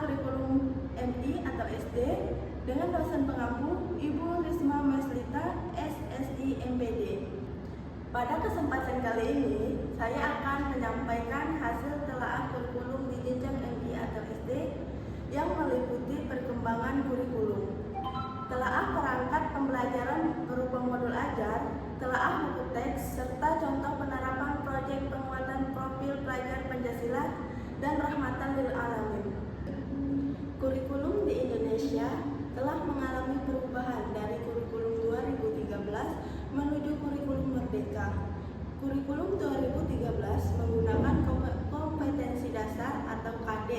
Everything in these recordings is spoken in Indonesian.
kurikulum MI atau SD dengan dosen pengampu Ibu Risma Meslita, SSI MPD. Pada kesempatan kali ini, saya akan menyampaikan hasil telaah kurikulum di jenjang MI atau SD yang meliputi perkembangan kurikulum. Telaah perangkat pembelajaran berupa modul ajar, telaah buku teks, serta contoh penerapan proyek penguatan profil pelajar Pancasila dan rahmatan lil alamin. Kurikulum di Indonesia telah mengalami perubahan dari kurikulum 2013 menuju kurikulum merdeka. Kurikulum 2013 menggunakan kompetensi dasar atau KD,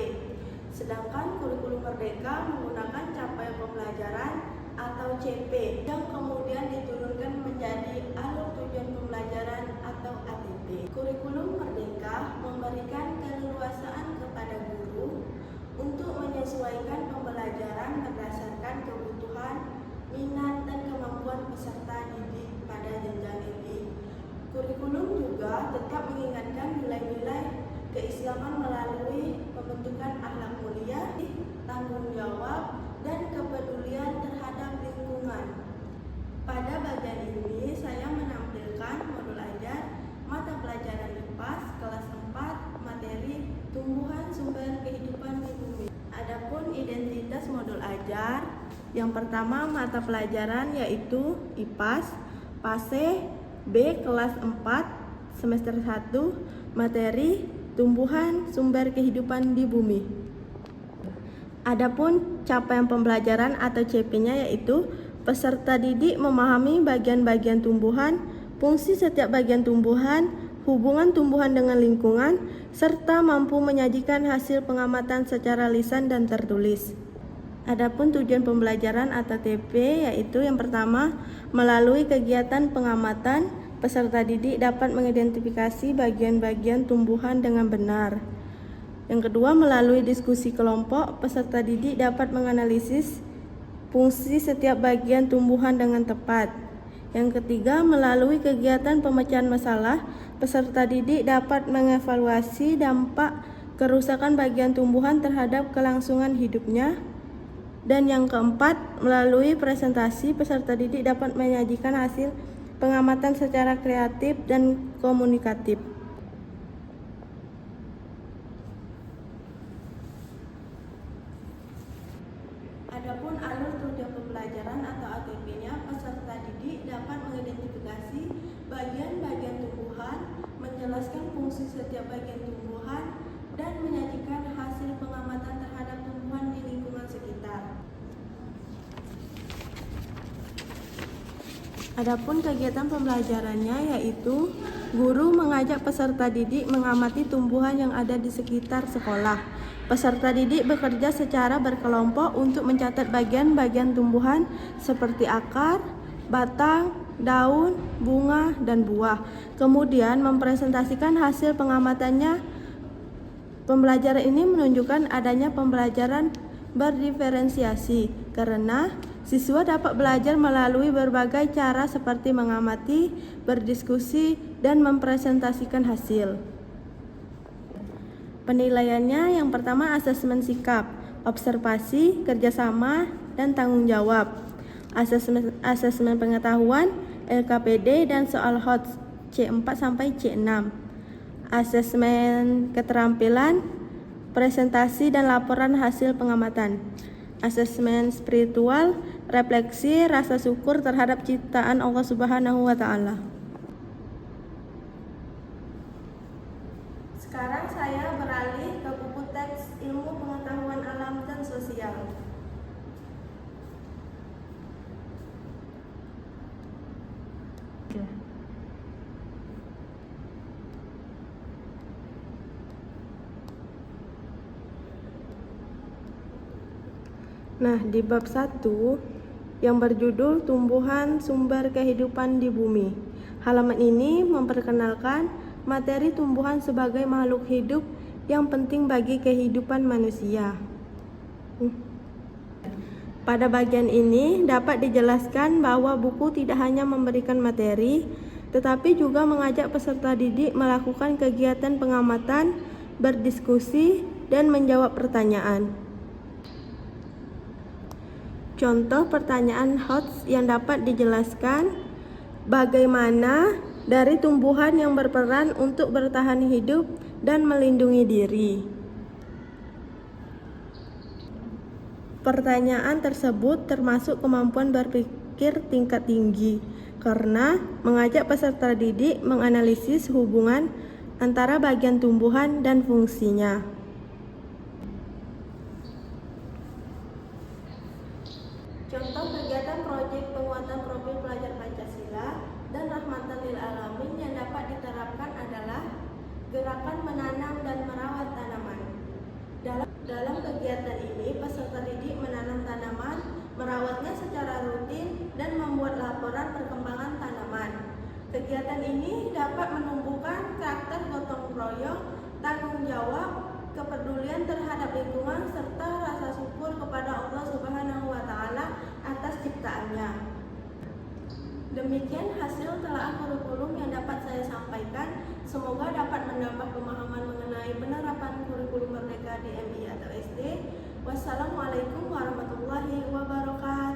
sedangkan kurikulum merdeka menggunakan capaian pembelajaran atau CP yang kemudian diturunkan menjadi alur tujuan pembelajaran atau ATP. Kurikulum merdeka memberikan keleluasaan kepada guru untuk menyesuaikan pembelajaran berdasarkan kebutuhan, minat, dan kemampuan peserta didik pada jenjang MI. Kurikulum juga tetap mengingatkan nilai-nilai keislaman melalui pembentukan akhlak mulia, tanggung jawab, dan kepedulian terhadap lingkungan. Pada bagian ini saya menampilkan modul ajar mata pelajaran IPAS kelas 4 materi tumbuhan sumber kehidupan di bumi. Adapun identitas modul ajar, yang pertama mata pelajaran yaitu IPAS, PASE B kelas 4 semester 1 materi tumbuhan sumber kehidupan di bumi. Adapun capaian pembelajaran atau CP-nya yaitu peserta didik memahami bagian-bagian tumbuhan, fungsi setiap bagian tumbuhan, hubungan tumbuhan dengan lingkungan, serta mampu menyajikan hasil pengamatan secara lisan dan tertulis. Adapun tujuan pembelajaran atau TP yaitu yang pertama, melalui kegiatan pengamatan, peserta didik dapat mengidentifikasi bagian-bagian tumbuhan dengan benar. Yang kedua, melalui diskusi kelompok, peserta didik dapat menganalisis fungsi setiap bagian tumbuhan dengan tepat. Yang ketiga, melalui kegiatan pemecahan masalah, peserta didik dapat mengevaluasi dampak kerusakan bagian tumbuhan terhadap kelangsungan hidupnya. Dan yang keempat, melalui presentasi, peserta didik dapat menyajikan hasil pengamatan secara kreatif dan komunikatif. Adapun alur tujuan pembelajaran atau ATP-nya, peserta didik dapat mengidentifikasi bagian-bagian tumbuhan, menjelaskan fungsi setiap bagian tumbuhan, dan menyajikan hasil pengamatan terhadap tumbuhan di lingkungan sekitar. Adapun kegiatan pembelajarannya yaitu guru mengajak peserta didik mengamati tumbuhan yang ada di sekitar sekolah. Peserta didik bekerja secara berkelompok untuk mencatat bagian-bagian tumbuhan seperti akar, batang, daun, bunga, dan buah. Kemudian mempresentasikan hasil pengamatannya. Pembelajaran ini menunjukkan adanya pembelajaran berdiferensiasi karena siswa dapat belajar melalui berbagai cara seperti mengamati, berdiskusi, dan mempresentasikan hasil. Penilaiannya yang pertama asesmen sikap, observasi, kerjasama, dan tanggung jawab. Asesmen pengetahuan, LKPD, dan soal HOT C4 sampai C6. Asesmen keterampilan, presentasi, dan laporan hasil pengamatan. Asesmen spiritual, refleksi, rasa syukur terhadap ciptaan Allah Subhanahu wa Ta'ala. Sekarang saya beralih ke buku teks ilmu pengetahuan alam dan sosial. Nah, di bab 1 yang berjudul Tumbuhan Sumber Kehidupan di Bumi. Halaman ini memperkenalkan materi tumbuhan sebagai makhluk hidup yang penting bagi kehidupan manusia. Pada bagian ini dapat dijelaskan bahwa buku tidak hanya memberikan materi, tetapi juga mengajak peserta didik melakukan kegiatan pengamatan, berdiskusi, dan menjawab pertanyaan. Contoh pertanyaan HOTS yang dapat dijelaskan: bagaimana dari tumbuhan yang berperan untuk bertahan hidup dan melindungi diri? Pertanyaan tersebut termasuk kemampuan berpikir tingkat tinggi karena mengajak peserta didik menganalisis hubungan antara bagian tumbuhan dan fungsinya. Contoh kegiatan proyek penguatan profil pelajar Pancasila dan rahmatan lil alamin yang dapat diterapkan adalah gerakan menanam dan merawat tanaman. Dalam kegiatan ini, peserta didik menanam tanaman, merawatnya secara rutin, dan membuat laporan perkembangan tanaman. Kegiatan ini dapat menumbuhkan karakter gotong royong, tanggung jawab, kepedulian terhadap lingkungan, serta rasa syukur kepada Allah Subhanahu wa Ta'ala atas ciptaannya. Demikian hasil telaah kurikulum yang dapat saya sampaikan. Semoga dapat menambah pemahaman mengenai penerapan kurikulum Merdeka di MI atau SD. Wassalamualaikum warahmatullahi wabarakatuh.